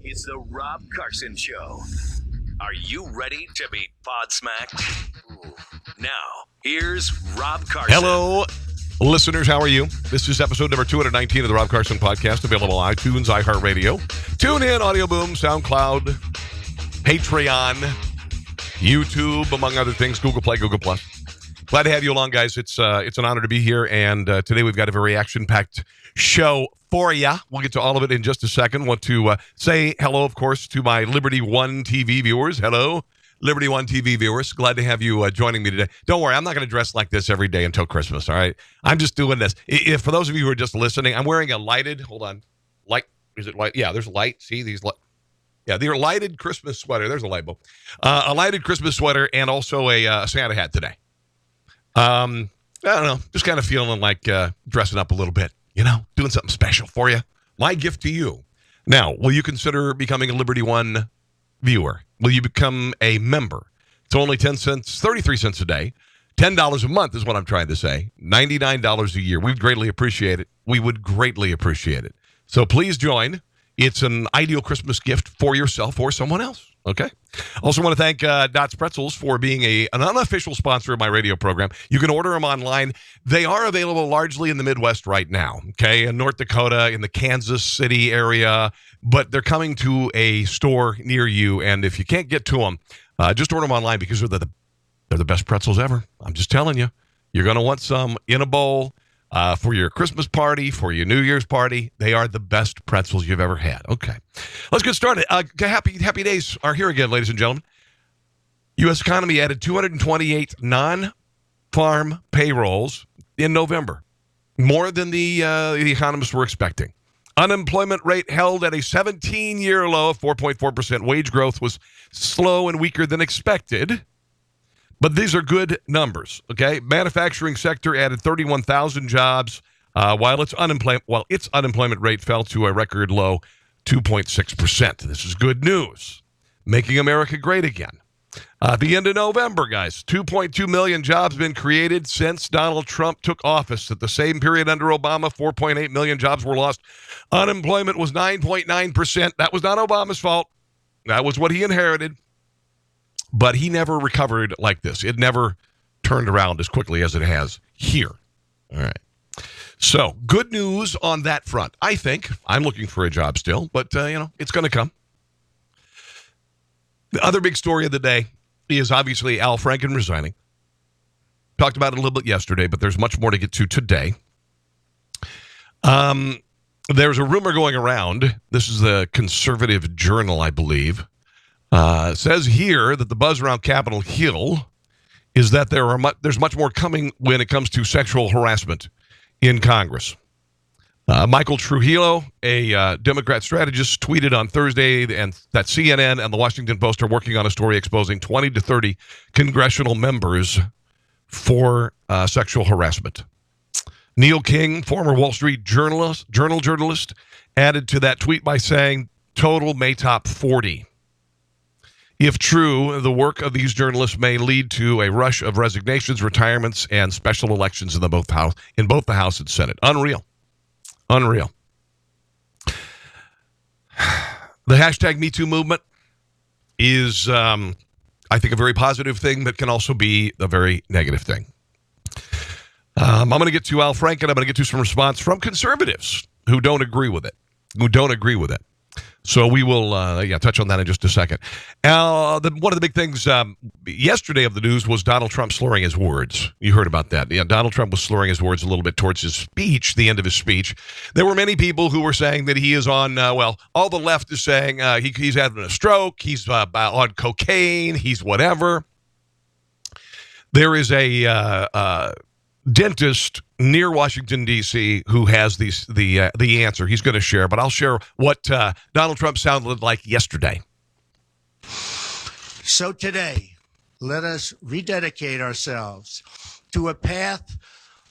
It's the Rob Carson Show. Are you ready to be podsmacked? Now, here's Rob Carson. Hello, listeners. How are you? This is episode number 219 of the Rob Carson Podcast, available on iTunes, iHeartRadio, TuneIn, Audio Boom, SoundCloud, Patreon, YouTube, among other things, Google Play, Google Plus. Glad to have you along, guys. It's an honor to be here, and today we've got a very action-packed show for you. We'll get to all of it in just a second. Want to say hello, of course, to my Liberty One TV viewers. Hello, Liberty One TV viewers. Glad to have you joining me today. Don't worry, I'm not going to dress like this every day until Christmas, all right? I'm just doing this. For those of you who are just listening, I'm wearing a lighted, light, is it light? Yeah, there's light. See, these light. Yeah, they're lighted Christmas sweater. There's a light bulb. A lighted Christmas sweater and also a Santa hat today. I don't know, just kind of feeling like dressing up a little bit, doing something special for you. My gift to you. Now, will you consider becoming a Liberty One viewer? Will you become a member? It's only 10 cents, 33 cents a day. $10 a month is what I'm trying to say. $99 a year. We'd greatly appreciate it. We would greatly appreciate it. So please join. It's an ideal Christmas gift for yourself or someone else. Okay. Also want to thank Dots Pretzels for being an unofficial sponsor of my radio program. You can order them online. They are available largely in the Midwest right now. Okay. In North Dakota, in the Kansas City area, but they're coming to a store near you. And if you can't get to them, just order them online because they're the best pretzels ever. I'm just telling you, you're going to want some in a bowl. For your Christmas party, for your New Year's party, they are the best pretzels you've ever had. Okay, let's get started. Happy days are here again, ladies and gentlemen. U.S. economy added 228 non-farm payrolls in November, more than the economists were expecting. Unemployment rate held at a 17-year low of 4.4%. Wage growth was slow and weaker than expected. But these are good numbers, okay? Manufacturing sector added 31,000 jobs, while its unemployment rate fell to a record low 2.6%. This is good news. Making America great again. At the end of November, guys, 2.2 million jobs been created since Donald Trump took office. At the same period under Obama, 4.8 million jobs were lost. Unemployment was 9.9%. That was not Obama's fault. That was what he inherited. But he never recovered like this. It never turned around as quickly as it has here. All right. So, good news on that front. I think. I'm looking for a job still, but, it's going to come. The other big story of the day is obviously Al Franken resigning. Talked about it a little bit yesterday, but there's much more to get to today. There's a rumor going around. This is the Conservative Journal, I believe. Says here that the buzz around Capitol Hill is that there's much more coming when it comes to sexual harassment in Congress. Michael Trujillo, a Democrat strategist, tweeted on Thursday and that CNN and the Washington Post are working on a story exposing 20 to 30 congressional members for sexual harassment. Neil King, former Wall Street Journal journalist, added to that tweet by saying, total may top 40. If true, the work of these journalists may lead to a rush of resignations, retirements, and special elections in both the House and Senate. Unreal. The hashtag MeToo movement is, I think, a very positive thing, but can also be a very negative thing. I'm going to get to Al Franken. I'm going to get to some response from conservatives who don't agree with it. So we will touch on that in just a second. One of the big things yesterday of the news was Donald Trump slurring his words. You heard about that. Yeah, Donald Trump was slurring his words a little bit towards his speech, the end of his speech. There were many people who were saying that he is on, all the left is saying he's having a stroke, he's on cocaine, he's whatever. There is a dentist near Washington, D.C., who has the answer. He's going to share, but I'll share what Donald Trump sounded like yesterday. So today, let us rededicate ourselves to a path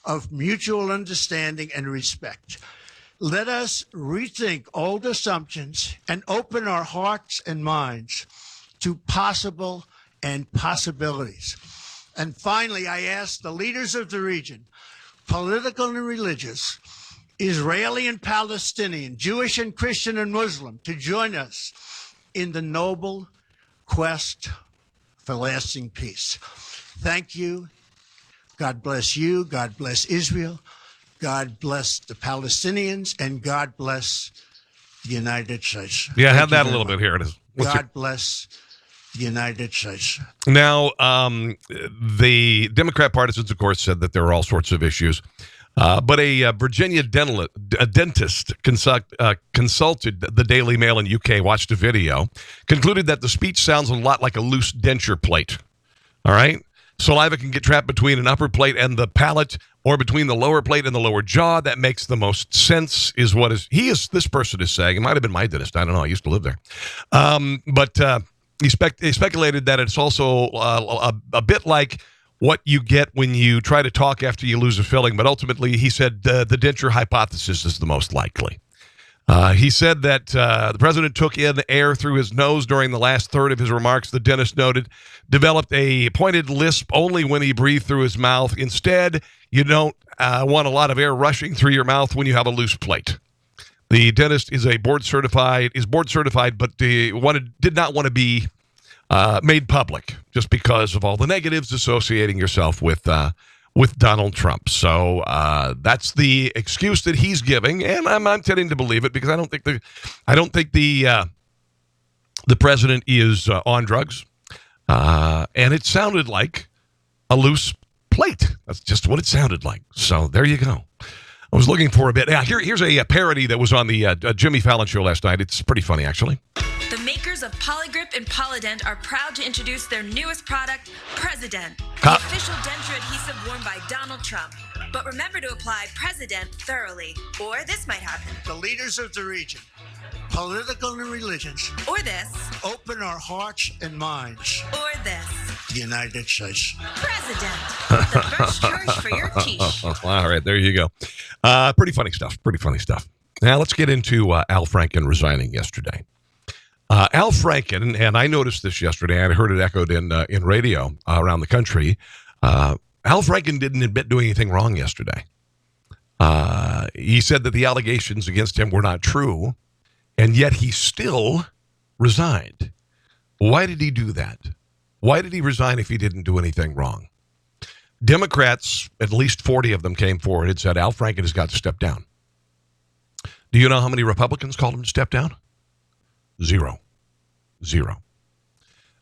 of mutual understanding and respect. Let us rethink old assumptions and open our hearts and minds to possible and possibilities. And finally, I ask the leaders of the region, political and religious, Israeli and Palestinian, Jewish and Christian and Muslim, to join us in the noble quest for lasting peace. Thank you. God bless you. God bless Israel. God bless the Palestinians, and God bless the United States. Yeah, have that a little bit. Here it is. God bless the United States. Now, the Democrat partisans, of course, said that there are all sorts of issues. But a Virginia dentist consulted the Daily Mail in UK, watched a video, concluded that the speech sounds a lot like a loose denture plate. All right? Saliva can get trapped between an upper plate and the palate, or between the lower plate and the lower jaw. That makes the most sense, is what this person is saying. It might have been my dentist. I don't know. I used to live there. But he speculated that it's also a bit like what you get when you try to talk after you lose a filling. But ultimately, he said the denture hypothesis is the most likely. He said that the president took in air through his nose during the last third of his remarks. The dentist noted, developed a pointed lisp only when he breathed through his mouth. Instead, you don't want a lot of air rushing through your mouth when you have a loose plate. The dentist is board certified, but did not want to be made public just because of all the negatives associating yourself with Donald Trump. So that's the excuse that he's giving, and I'm tending to believe it because I don't think the president is on drugs, and it sounded like a loose plate. That's just what it sounded like. So there you go. I was looking for a bit. Yeah, here's a parody that was on the Jimmy Fallon show last night. It's pretty funny, actually. The makers of Polygrip and Polydent are proud to introduce their newest product, President, the official denture adhesive worn by Donald Trump. But remember to apply President thoroughly, or this might happen. The leaders of the region, political and religions, Or this. open our hearts and minds. Or this. The United States. President, the first choice for your quiche. All right, there you go. Pretty funny stuff. Now let's get into Al Franken resigning yesterday. Al Franken, and I noticed this yesterday, I heard it echoed in radio around the country. Al Franken didn't admit doing anything wrong yesterday. He said that the allegations against him were not true, and yet he still resigned. Why did he do that? Why did he resign if he didn't do anything wrong? Democrats, at least 40 of them, came forward and said Al Franken has got to step down. Do you know how many Republicans called him to step down? Zero.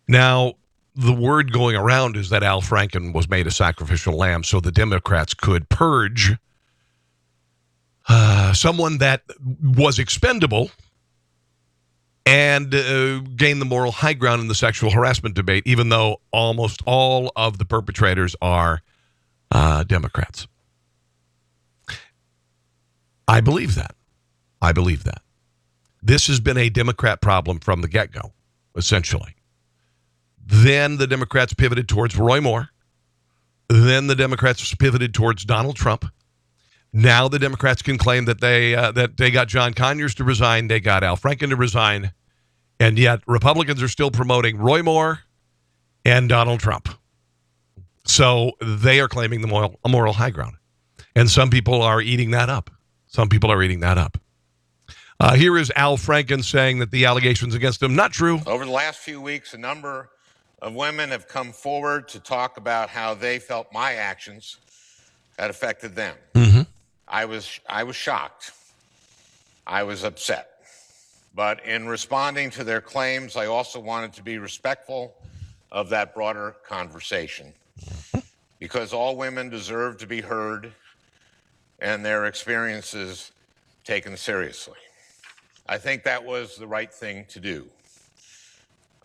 Now, the word going around is that Al Franken was made a sacrificial lamb so the Democrats could purge someone that was expendable and gain the moral high ground in the sexual harassment debate, even though almost all of the perpetrators are Democrats. I believe that. This has been a Democrat problem from the get-go, essentially. Then the Democrats pivoted towards Roy Moore. Then the Democrats pivoted towards Donald Trump. Now the Democrats can claim that they got John Conyers to resign, they got Al Franken to resign, and yet Republicans are still promoting Roy Moore and Donald Trump. So they are claiming the moral high ground. And some people are eating that up. Here is Al Franken saying that the allegations against him, not true. Over the last few weeks, a number of women have come forward to talk about how they felt my actions had affected them. Mm-hmm. I was shocked. I was upset. But in responding to their claims, I also wanted to be respectful of that broader conversation, because all women deserve to be heard and their experiences taken seriously. I think that was the right thing to do.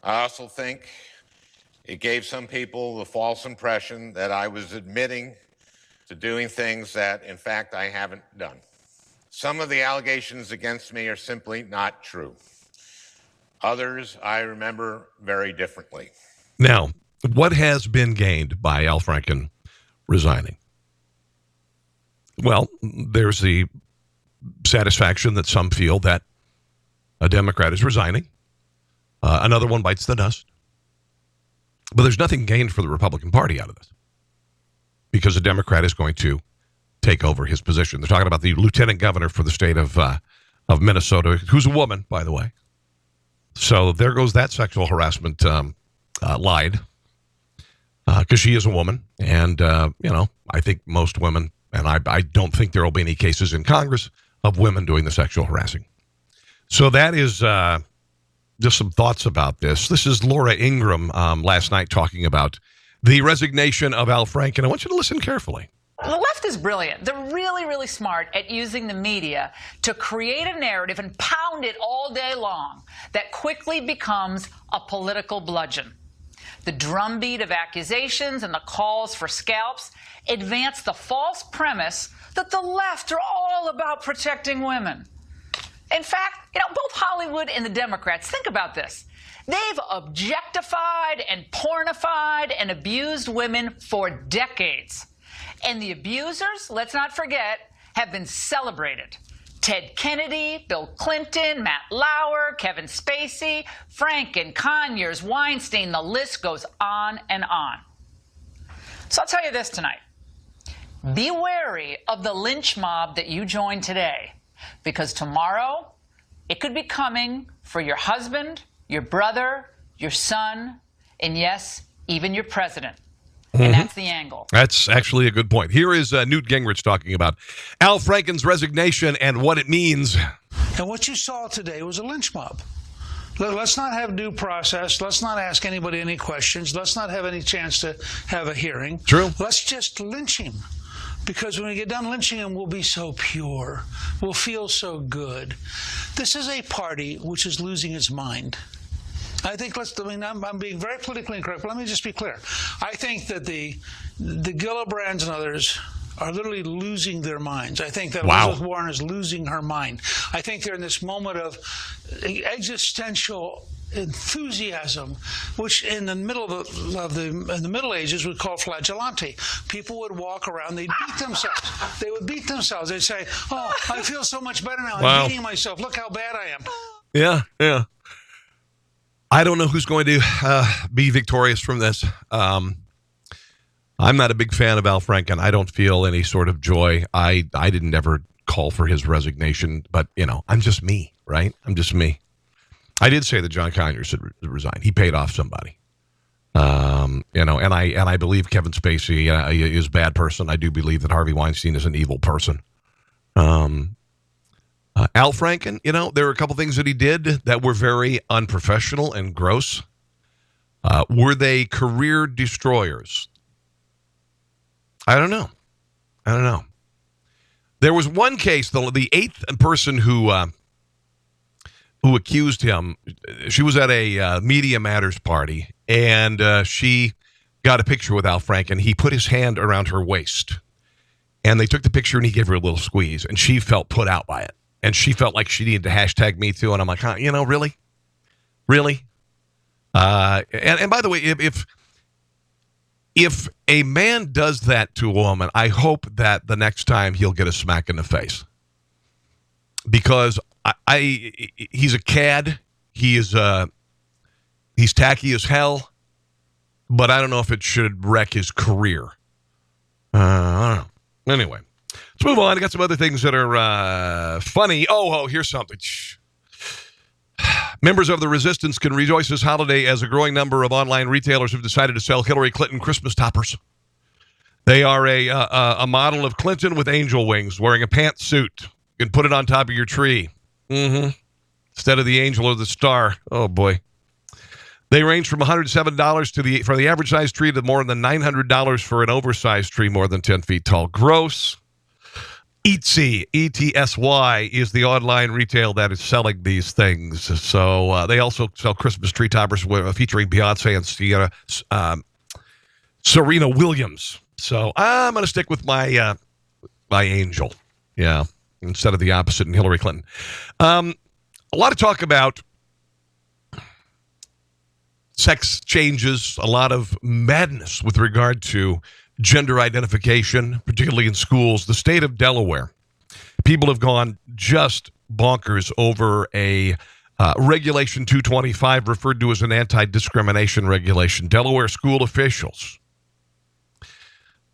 I also think it gave some people the false impression that I was admitting to doing things that, in fact, I haven't done. Some of the allegations against me are simply not true. Others I remember very differently. Now, what has been gained by Al Franken resigning? Well, there's the satisfaction that some feel that a Democrat is resigning. Another one bites the dust. But there's nothing gained for the Republican Party out of this, because a Democrat is going to take over his position. They're talking about the lieutenant governor for the state of Minnesota, who's a woman, by the way. So there goes that sexual harassment lied, because she is a woman. And, I think most women, and I don't think there will be any cases in Congress of women doing the sexual harassing. So that is just some thoughts about this. This is Laura Ingraham last night talking about the resignation of Al Franken. I want you to listen carefully. The left is brilliant. They're really, really smart at using the media to create a narrative and pound it all day long that quickly becomes a political bludgeon. The drumbeat of accusations and the calls for scalps advance the false premise that the left are all about protecting women. In fact, both Hollywood and the Democrats, think about this. They've objectified and pornified and abused women for decades. And the abusers, let's not forget, have been celebrated. Ted Kennedy, Bill Clinton, Matt Lauer, Kevin Spacey, Franken, Conyers, Weinstein, the list goes on and on. So I'll tell you this tonight. Be wary of the lynch mob that you joined today, because tomorrow it could be coming for your husband, your brother, your son, and yes, even your president. And that's the angle. That's actually a good point. Here is Newt Gingrich talking about Al Franken's resignation and what it means. And what you saw today was a lynch mob. Let's not have due process. Let's not ask anybody any questions. Let's not have any chance to have a hearing. True. Let's just lynch him. Because when we get done lynching him, we'll be so pure. We'll feel so good. This is a party which is losing its mind. I think I'm being very politically incorrect, but let me just be clear. I think that the Gillibrands and others are literally losing their minds. I think that Elizabeth Warren is losing her mind. I think they're in this moment of existential enthusiasm, which in the middle of the Middle Ages we call flagellante. People would walk around, they'd beat themselves. They would beat themselves. They'd say, "Oh, I feel so much better now. I'm beating myself. Look how bad I am." Yeah. I don't know who's going to be victorious from this. I'm not a big fan of Al Franken. I don't feel any sort of joy. I didn't ever call for his resignation, but, I'm just me, right? I'm just me. I did say that John Conyers should resign. He paid off somebody. And I believe Kevin Spacey is a bad person. I do believe that Harvey Weinstein is an evil person. Al Franken, there were a couple things that he did that were very unprofessional and gross. Were they career destroyers? I don't know. There was one case, the eighth person who accused him. She was at a Media Matters party, and she got a picture with Al Franken. He put his hand around her waist, and they took the picture, and he gave her a little squeeze, and she felt put out by it. And she felt like she needed to hashtag me too. And I'm like, really? And by the way, if a man does that to a woman, I hope that the next time he'll get a smack in the face. Because he's a cad. He's tacky as hell. But I don't know if it should wreck his career. I don't know. Anyway. Let's move on. I got some other things that are funny. Oh, here's something. Members of the resistance can rejoice this holiday as a growing number of online retailers have decided to sell Hillary Clinton Christmas toppers. They are a model of Clinton with angel wings, wearing a pantsuit. You can put it on top of your tree. Instead of the angel or the star. Oh, boy. They range from $107 for the average size tree to more than $900 for an oversized tree more than 10 feet tall. Gross. Etsy, ETSY, is the online retail that is selling these things. So they also sell Christmas tree toppers featuring Beyonce and Serena Williams. So I'm going to stick with my angel, instead of the opposite in Hillary Clinton. A lot of talk about sex changes, a lot of madness with regard to gender identification, particularly in schools. The state of Delaware, people have gone just bonkers over a Regulation 225, referred to as an anti-discrimination regulation. Delaware school officials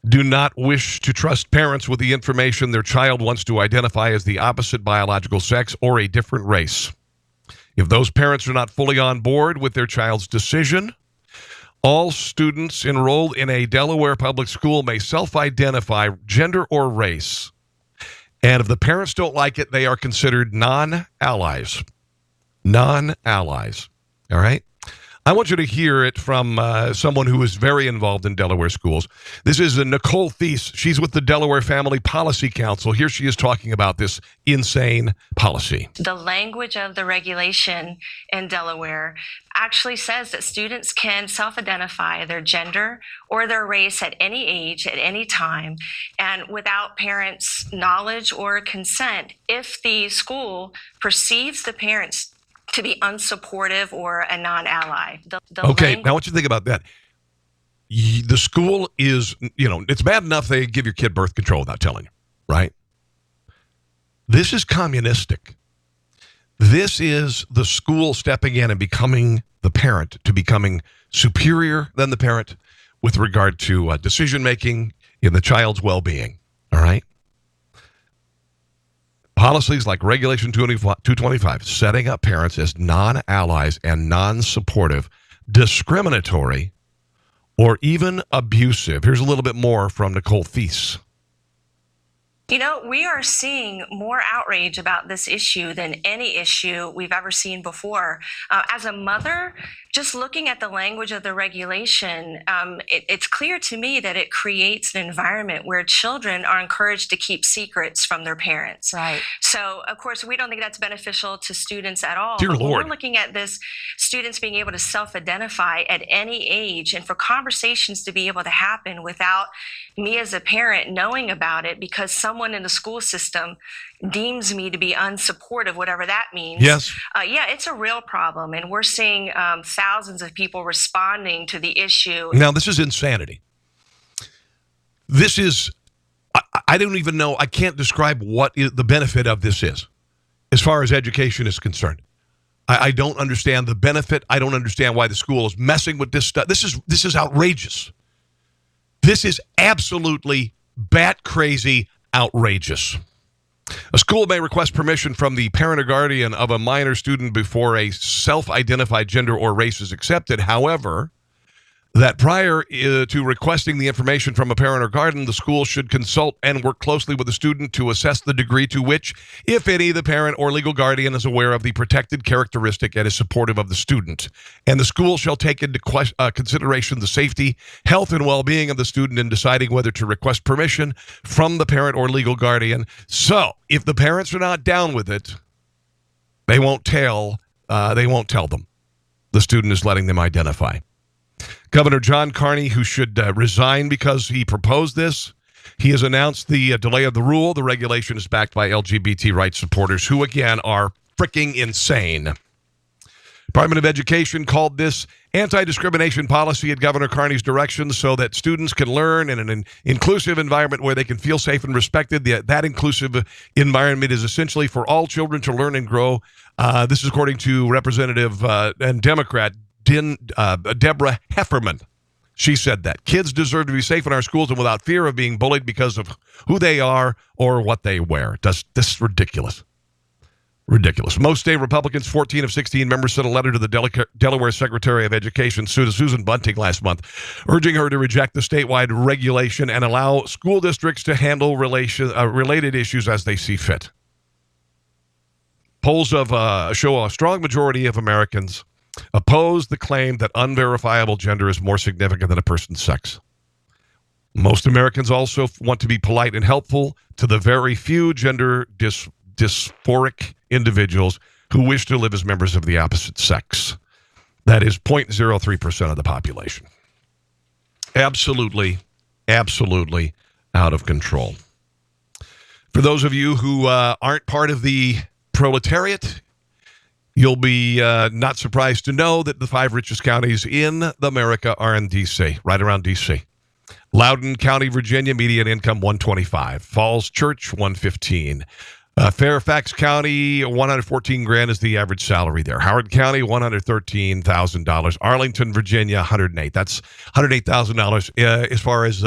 do not wish to trust parents with the information their child wants to identify as the opposite biological sex or a different race. If those parents are not fully on board with their child's decision, all students enrolled in a Delaware public school may self-identify gender or race. And if the parents don't like it, they are considered non-allies. Non-allies. All right? I want you to hear it from someone who is very involved in Delaware schools. This is Nicole Thies. She's with the Delaware Family Policy Council. Here she is talking about this insane policy. The language of the regulation in Delaware actually says that students can self-identify their gender or their race at any age, at any time, and without parents' knowledge or consent if the school perceives the parents to be unsupportive or a non-ally. Okay, now what you think about that? The school is, it's bad enough they give your kid birth control without telling you, right? This is communistic. This is the school stepping in and becoming the parent, to becoming superior than the parent with regard to decision-making in the child's well-being, all right? Policies like Regulation 225, setting up parents as non-allies and non-supportive, discriminatory, or even abusive. Here's a little bit more from Nicole Thies. We are seeing more outrage about this issue than any issue we've ever seen before. As a mother, just looking at the language of the regulation, it's clear to me that it creates an environment where children are encouraged to keep secrets from their parents. Right. So, of course, we don't think that's beneficial to students at all. Dear But Lord. when we're looking at this, students being able to self-identify at any age and for conversations to be able to happen without me as a parent knowing about it because someone in the school system deems me to be unsupportive, whatever that means. Yes. Yeah, it's a real problem. And we're seeing thousands of people responding to the issue. Now, this is insanity. This is, I don't even know, I can't describe what the benefit of this is as far as education is concerned. I don't understand the benefit. I don't understand why the school is messing with this stuff. This is outrageous. This is absolutely bat crazy outrageous. A school may request permission from the parent or guardian of a minor student before a self-identified gender or race is accepted. However, that prior to requesting the information from a parent or guardian, the school should consult and work closely with the student to assess the degree to which, if any, the parent or legal guardian is aware of the protected characteristic and is supportive of the student. And the school shall take into consideration the safety, health, and well-being of the student in deciding whether to request permission from the parent or legal guardian. So, if the parents are not down with it, they won't tell them. The student is letting them identify. Governor John Carney, who should resign because he proposed this, he has announced the delay of the rule. The regulation is backed by LGBT rights supporters who, again, are freaking insane. Department of Education called this anti-discrimination policy at Governor Carney's direction so that students can learn in an inclusive environment where they can feel safe and respected. That inclusive environment is essentially for all children to learn and grow. This is according to Representative and Democrat Deborah Hefferman. She said that kids deserve to be safe in our schools and without fear of being bullied because of who they are or what they wear. This is ridiculous. Ridiculous. Most state Republicans, 14 of 16 members, sent a letter to the Delaware Secretary of Education, Susan Bunting, last month, urging her to reject the statewide regulation and allow school districts to handle related issues as they see fit. Polls show a strong majority of Americans oppose the claim that unverifiable gender is more significant than a person's sex. Most Americans also want to be polite and helpful to the very few gender dysphoric individuals who wish to live as members of the opposite sex. That is 0.03% of the population. Absolutely, absolutely out of control. For those of you who aren't part of the proletariat, you'll be not surprised to know that the 5 richest counties in America are in D.C., right around D.C. Loudoun County, Virginia, median income $125. Falls Church, $115. Fairfax County, $114,000 is the average salary there. Howard County, $113,000. Arlington, Virginia, $108,000. That's $108,000 as far as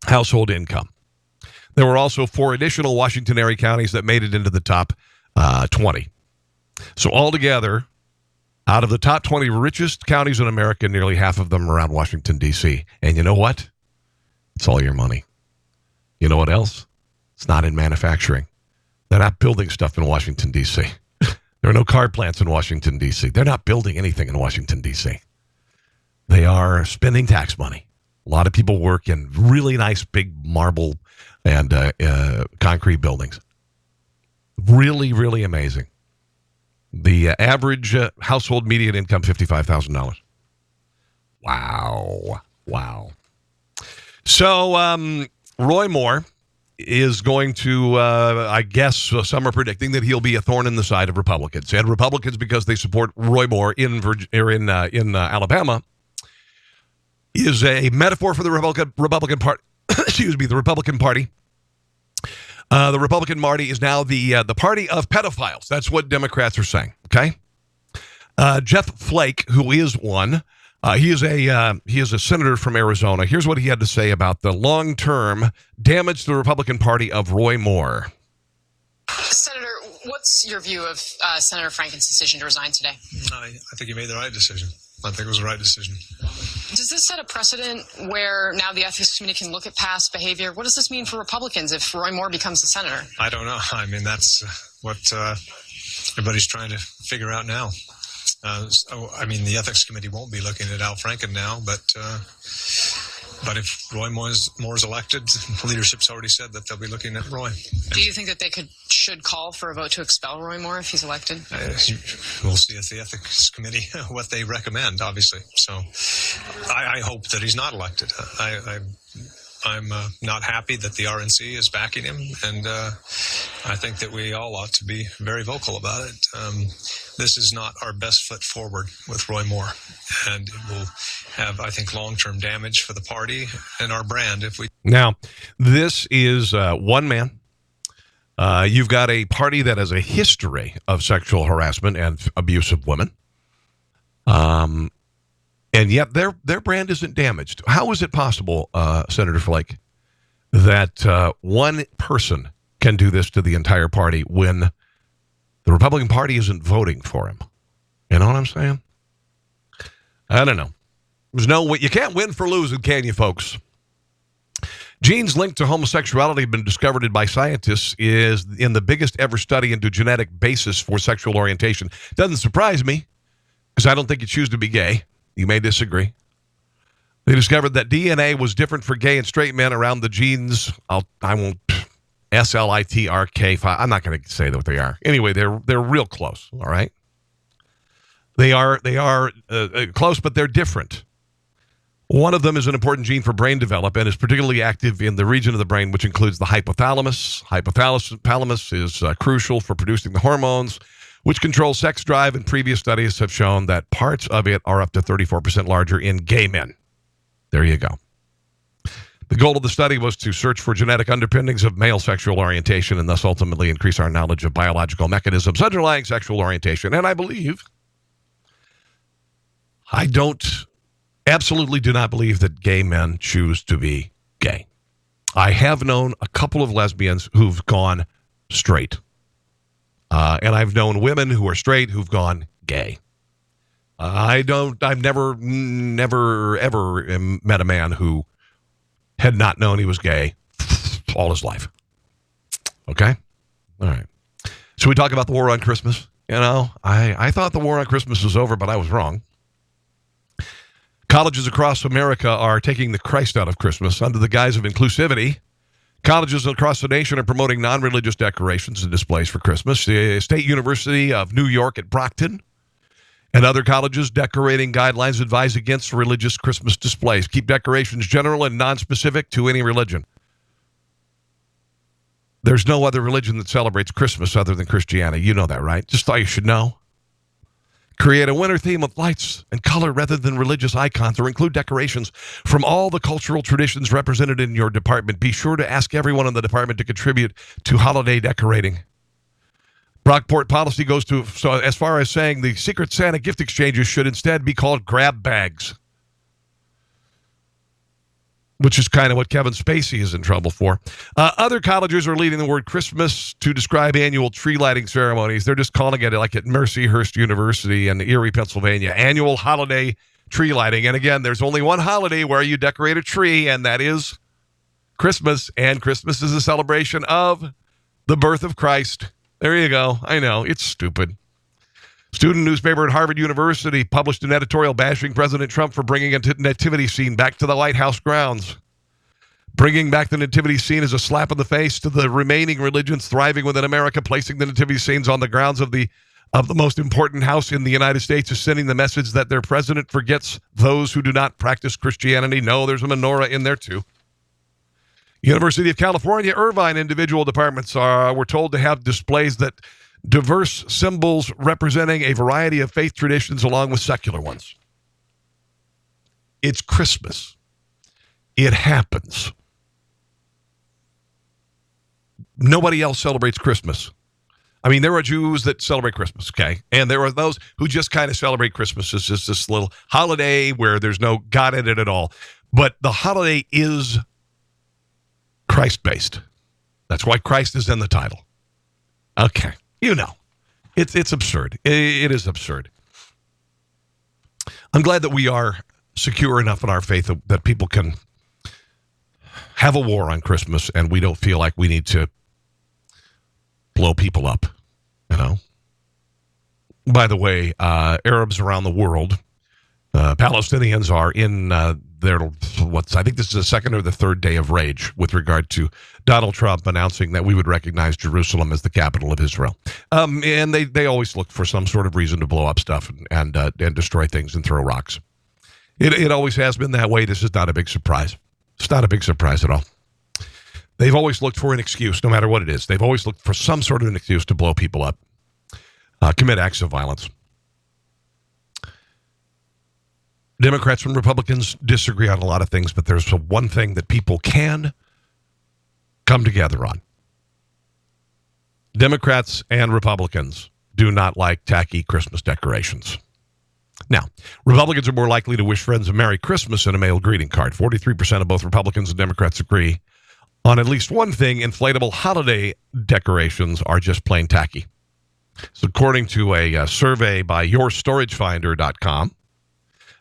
household income. There were also 4 additional Washington area counties that made it into the top 20. So altogether, out of the top 20 richest counties in America, nearly half of them are around Washington, D.C. And you know what? It's all your money. You know what else? It's not in manufacturing. They're not building stuff in Washington, D.C. There are no car plants in Washington, D.C. They're not building anything in Washington, D.C. They are spending tax money. A lot of people work in really nice big marble and concrete buildings. Really, really amazing. The average household median income, $55,000. Wow. So Roy Moore is going to, I guess, some are predicting that he'll be a thorn in the side of Republicans. And Republicans, because they support Roy Moore in Alabama, is a metaphor for the Republican Party. Excuse me, the Republican Party. The Republican Party is now the party of pedophiles. That's what Democrats are saying. Okay. Jeff Flake, who is one, he is a senator from Arizona. Here's what he had to say about the long-term damage to the Republican Party of Roy Moore. Senator, what's your view of Senator Franken's decision to resign today? I think he made the right decision. I think it was the right decision. Does this set a precedent where now the ethics committee can look at past behavior? What does this mean for Republicans if Roy Moore becomes a senator? I don't know. I mean, that's what everybody's trying to figure out now. The ethics committee won't be looking at Al Franken now, but if Roy Moore's elected, the leadership's already said that they'll be looking at Roy. Do you think that they should call for a vote to expel Roy Moore if he's elected? We'll see at the ethics committee what they recommend, obviously. So I hope that he's not elected. I'm not happy that the RNC is backing him, and I think that we all ought to be very vocal about it. This is not our best foot forward with Roy Moore, and it will have, I think, long-term damage for the party and our brand if we... Now, this is one man. You've got a party that has a history of sexual harassment and abuse of women. And yet their brand isn't damaged. How is it possible, Senator Flake, that one person can do this to the entire party when the Republican Party isn't voting for him? You know what I'm saying? I don't know. You can't win for losing, can you, folks? Genes linked to homosexuality have been discovered by scientists is in the biggest ever study into genetic basis for sexual orientation. Doesn't surprise me, because I don't think you choose to be gay. You may disagree. They discovered that DNA was different for gay and straight men around the genes. I won't. SLITRK5. I'm not going to say what they are. Anyway, they're real close. All right. They are close, but they're different. One of them is an important gene for brain development and is particularly active in the region of the brain which includes the hypothalamus. Hypothalamus is crucial for producing the hormones which control sex drive, and previous studies have shown that parts of it are up to 34% larger in gay men. There you go. The goal of the study was to search for genetic underpinnings of male sexual orientation and thus ultimately increase our knowledge of biological mechanisms underlying sexual orientation. And I absolutely do not believe that gay men choose to be gay. I have known a couple of lesbians who've gone straight. And I've known women who are straight who've gone gay. I've never ever met a man who had not known he was gay all his life. Okay? All right. Should we talk about the war on Christmas? You know, I thought the war on Christmas was over, but I was wrong. Colleges across America are taking the Christ out of Christmas under the guise of inclusivity. Colleges across the nation are promoting non-religious decorations and displays for Christmas. The State University of New York at Brockton and other colleges decorating guidelines advise against religious Christmas displays. Keep decorations general and non-specific to any religion. There's no other religion that celebrates Christmas other than Christianity. You know that, right? Just thought you should know. Create a winter theme of lights and color rather than religious icons, or include decorations from all the cultural traditions represented in your department. Be sure to ask everyone in the department to contribute to holiday decorating. Brockport policy goes as far as saying the Secret Santa gift exchanges should instead be called grab bags. which is kind of what Kevin Spacey is in trouble for. Other colleges are leading the word Christmas to describe annual tree lighting ceremonies. They're just calling it, like at Mercyhurst University in Erie, Pennsylvania, annual holiday tree lighting. And again, there's only one holiday where you decorate a tree, and that is Christmas. And Christmas is a celebration of the birth of Christ. There you go. I know, it's stupid. Student newspaper at Harvard University published an editorial bashing President Trump for bringing a nativity scene back to the White House grounds. Bringing back the nativity scene is a slap in the face to the remaining religions thriving within America. Placing the nativity scenes on the grounds of the most important house in the United States is sending the message that their president forgets those who do not practice Christianity. No, there's a menorah in there too. University of California, Irvine individual departments were told to have displays that diverse symbols representing a variety of faith traditions along with secular ones. It's Christmas. It happens. Nobody else celebrates Christmas. I mean, there are Jews that celebrate Christmas, okay? And there are those who just kind of celebrate Christmas as just this little holiday where there's no God in it at all. But the holiday is Christ-based. That's why Christ is in the title. Okay. You know, it's absurd. It is absurd. I'm glad that we are secure enough in our faith that people can have a war on Christmas and we don't feel like we need to blow people up, you know. By the way, Arabs around the world, Palestinians are in I think this is the second or the third day of rage with regard to Donald Trump announcing that we would recognize Jerusalem as the capital of Israel. And they always look for some sort of reason to blow up stuff and destroy things and throw rocks. It always has been that way. This is not a big surprise. It's not a big surprise at all. They've always looked for an excuse, no matter what it is. They've always looked for some sort of an excuse to blow people up, commit acts of violence. Democrats and Republicans disagree on a lot of things, but there's one thing that people can come together on. Democrats and Republicans do not like tacky Christmas decorations. Now, Republicans are more likely to wish friends a Merry Christmas in a mail greeting card. 43% of both Republicans and Democrats agree on at least one thing: inflatable holiday decorations are just plain tacky. So according to a survey by YourStorageFinder.com,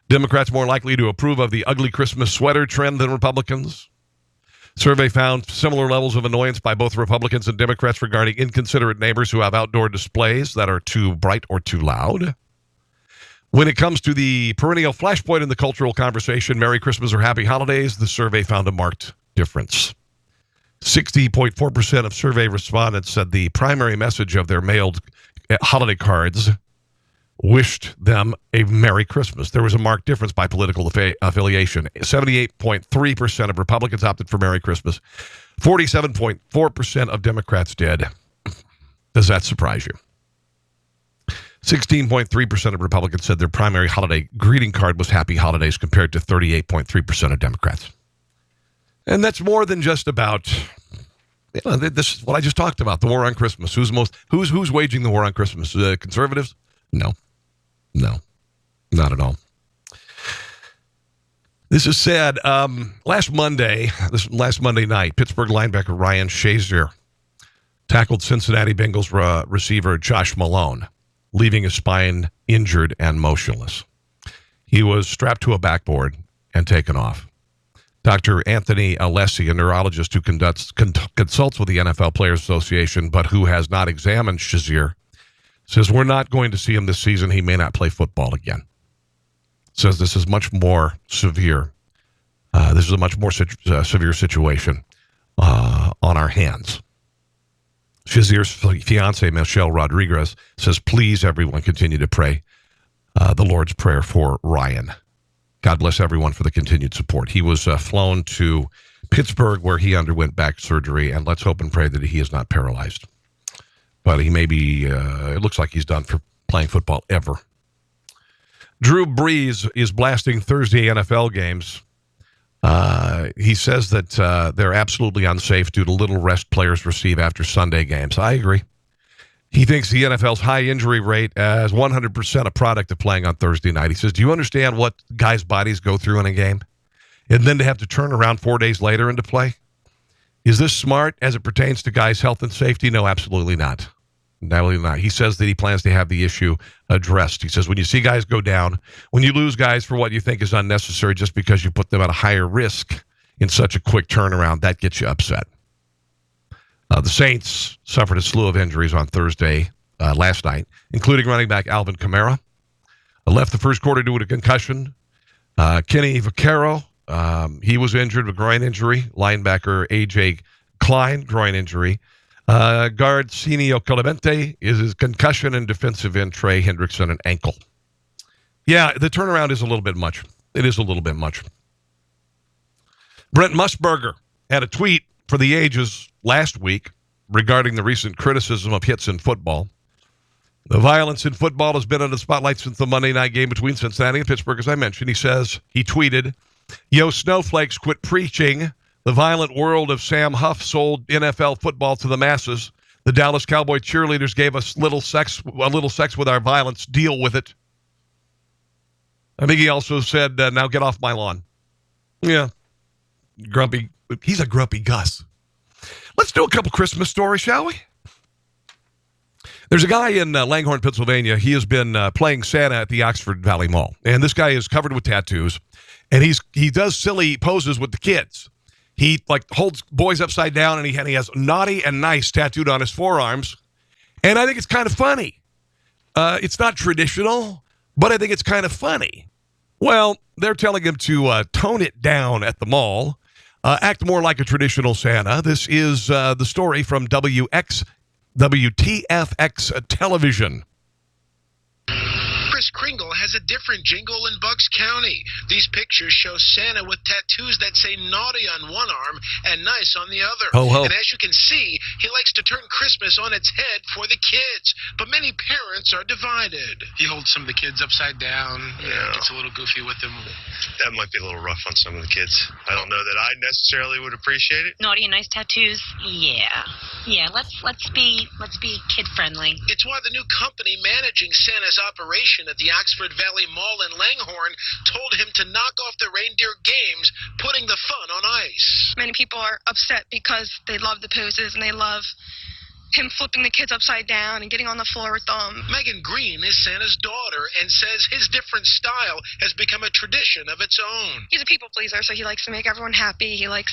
Democrats more likely to approve of the ugly Christmas sweater trend than Republicans. Survey found similar levels of annoyance by both Republicans and Democrats regarding inconsiderate neighbors who have outdoor displays that are too bright or too loud. When it comes to the perennial flashpoint in the cultural conversation, Merry Christmas or Happy Holidays, the survey found a marked difference. 60.4% of survey respondents said the primary message of their mailed holiday cards wished them a Merry Christmas. There was a marked difference by political affiliation. 78.3% of Republicans opted for Merry Christmas. 47.4% of Democrats did. Does that surprise you? 16.3% of Republicans said their primary holiday greeting card was Happy Holidays, compared to 38.3% of Democrats. And that's more than just about, this is what I just talked about, the war on Christmas. Who's waging the war on Christmas? Conservatives? No, not at all. This is sad. Last Monday night, Pittsburgh linebacker Ryan Shazier tackled Cincinnati Bengals receiver Josh Malone, leaving his spine injured and motionless. He was strapped to a backboard and taken off. Dr. Anthony Alessi, a neurologist who consults with the NFL Players Association, but who has not examined Shazier, says we're not going to see him this season. He may not play football again. Says this is much more severe. This is a much more severe situation on our hands. Shazier's fiancée, Michelle Rodriguez, says, please, everyone, continue to pray the Lord's Prayer for Ryan. God bless everyone for the continued support. He was flown to Pittsburgh, where he underwent back surgery, and let's hope and pray that he is not paralyzed. But he may be, it looks like he's done for playing football ever. Drew Brees is blasting Thursday NFL games. He says that they're absolutely unsafe due to little rest players receive after Sunday games. I agree. He thinks the NFL's high injury rate is 100% a product of playing on Thursday night. He says, do you understand what guys' bodies go through in a game? and then to have to turn around 4 days later and to play. Is this smart as it pertains to guys' health and safety? No, absolutely not. Absolutely not. He says that he plans to have the issue addressed. He says when you see guys go down, when you lose guys for what you think is unnecessary just because you put them at a higher risk in such a quick turnaround, that gets you upset. The Saints suffered a slew of injuries on Thursday, last night, including running back Alvin Kamara. Left the first quarter due to concussion. Kenny Vaccaro, he was injured with groin injury. Linebacker A.J. Klein, groin injury. Guard Senio Clemente is his concussion, and defensive end Trey Hendrickson an ankle. Yeah, the turnaround is a little bit much. It is a little bit much. Brent Musburger had a tweet for the ages last week regarding the recent criticism of hits in football. The violence in football has been in the spotlight since the Monday night game between Cincinnati and Pittsburgh, as I mentioned. He tweeted, "Yo, snowflakes, quit preaching. The violent world of Sam Huff sold NFL football to the masses. The Dallas Cowboy cheerleaders gave us a little sex with our violence. Deal with it." I think he also said, "Now get off my lawn." Yeah. Grumpy. He's a grumpy Gus. Let's do a couple Christmas stories, shall we? There's a guy in Langhorne, Pennsylvania. He has been playing Santa at the Oxford Valley Mall. And this guy is covered with tattoos. And he does silly poses with the kids. He holds boys upside down, and he has naughty and nice tattooed on his forearms. And I think it's kind of funny. It's not traditional, but I think it's kind of funny. Well, they're telling him to tone it down at the mall. Act more like a traditional Santa. This is the story from WTFX television. Kris Kringle has a different jingle in Bucks County. These pictures show Santa with tattoos that say naughty on one arm and nice on the other. Ho, ho. And as you can see, he likes to turn Christmas on its head for the kids. But many parents are divided. He holds some of the kids upside down. Yeah, gets a little goofy with them. That might be a little rough on some of the kids. I don't know that I necessarily would appreciate it. Naughty and nice tattoos? Yeah. Let's be kid friendly. It's why the new company managing Santa's operation at the Oxford Valley Mall in Langhorne told him to knock off the reindeer games, putting the fun on ice. Many people are upset because they love the poses and they love him flipping the kids upside down and getting on the floor with them. Megan Green is Santa's daughter and says his different style has become a tradition of its own. He's a people pleaser, so he likes to make everyone happy. He likes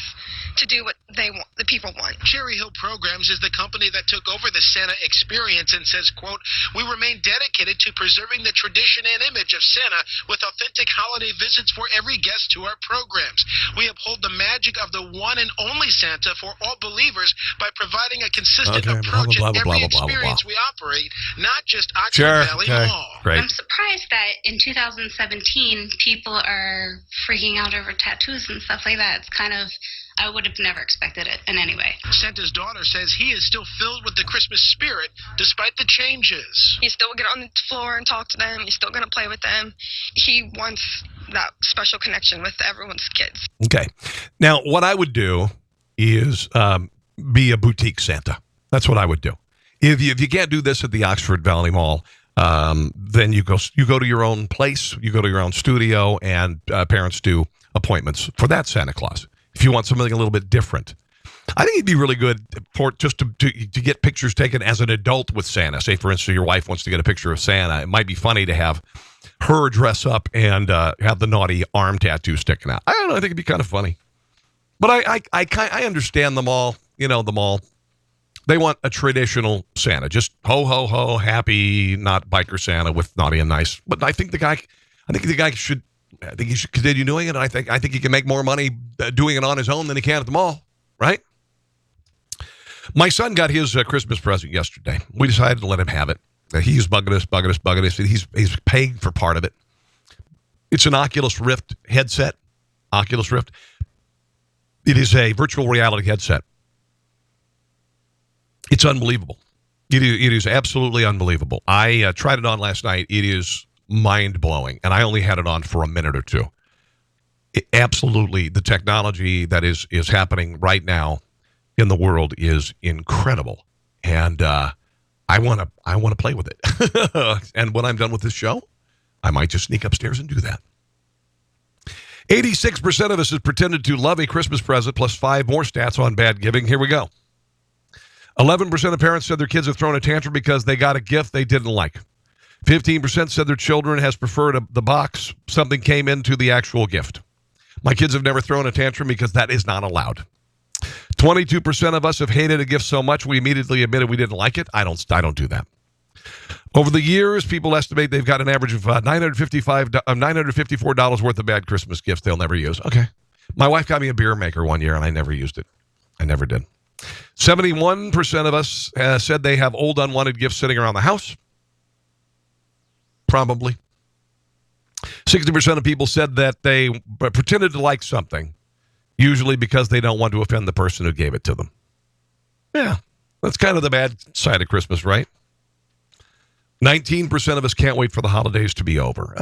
to do what they want, the people want. Cherry Hill Programs is the company that took over the Santa experience and says, quote, "We remain dedicated to preserving the tradition and image of Santa with authentic holiday visits for every guest to our programs. We uphold the magic of the one and only Santa for all believers by providing a consistent approach in every experience we operate, not just Oxford Valley Mall." Great. I'm surprised that in 2017 people are freaking out over tattoos and stuff like that. It's kind of, I would have never expected it in any way. Santa's daughter says he is still filled with the Christmas spirit despite the changes. He's still going to get on the floor and talk to them. He's still going to play with them. He wants that special connection with everyone's kids. Okay. Now, what I would do is be a boutique Santa. That's what I would do. If you can't do this at the Oxford Valley Mall, then you go to your own place, you go to your own studio, and parents do appointments for that Santa Claus. If you want something a little bit different, I think it'd be really good for just to get pictures taken as an adult with Santa. Say, for instance, your wife wants to get a picture of Santa. It might be funny to have her dress up and have the naughty arm tattoo sticking out. I don't know. I think it'd be kind of funny. But I understand the mall. You know, the mall. They want a traditional Santa, just ho ho ho, happy, not biker Santa with naughty and nice. But I think the guy should continue doing it. And I think he can make more money doing it on his own than he can at the mall, right? My son got his Christmas present yesterday. We decided to let him have it. He's bugging us. He's paying for part of it. It's an Oculus Rift headset. Oculus Rift. It is a virtual reality headset. It's unbelievable. It is absolutely unbelievable. I tried it on last night. It is mind-blowing, and I only had it on for a minute or two. Absolutely, the technology that is happening right now in the world is incredible, and I want to play with it. And when I'm done with this show, I might just sneak upstairs and do that. 86% of us has pretended to love a Christmas present, plus 5 more stats on bad giving. Here we go. 11% of parents said their kids have thrown a tantrum because they got a gift they didn't like. 15% said their children has preferred the box something came into the actual gift. My kids have never thrown a tantrum because that is not allowed. 22% of us have hated a gift so much we immediately admitted we didn't like it. I don't do that. Over the years, people estimate they've got an average of $954 worth of bad Christmas gifts they'll never use. Okay. My wife got me a beer maker one year, and I never used it. I never did. 71% of us said they have old unwanted gifts sitting around the house. Probably. 60% of people said that they pretended to like something, usually because they don't want to offend the person who gave it to them. Yeah, that's kind of the bad side of Christmas, right? 19% of us can't wait for the holidays to be over.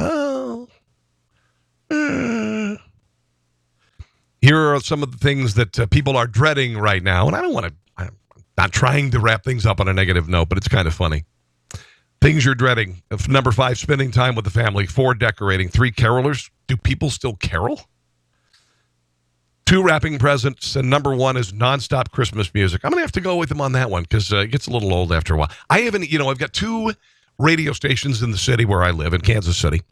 Here are some of the things that people are dreading right now, and I'm not trying to wrap things up on a negative note, but it's kind of funny. Things you're dreading. Number 5, spending time with the family. 4, decorating. 3, carolers. Do people still carol? 2, wrapping presents. And number 1 is nonstop Christmas music. I'm going to have to go with them on that one because it gets a little old after a while. I've got 2 radio stations in the city where I live, in Kansas City.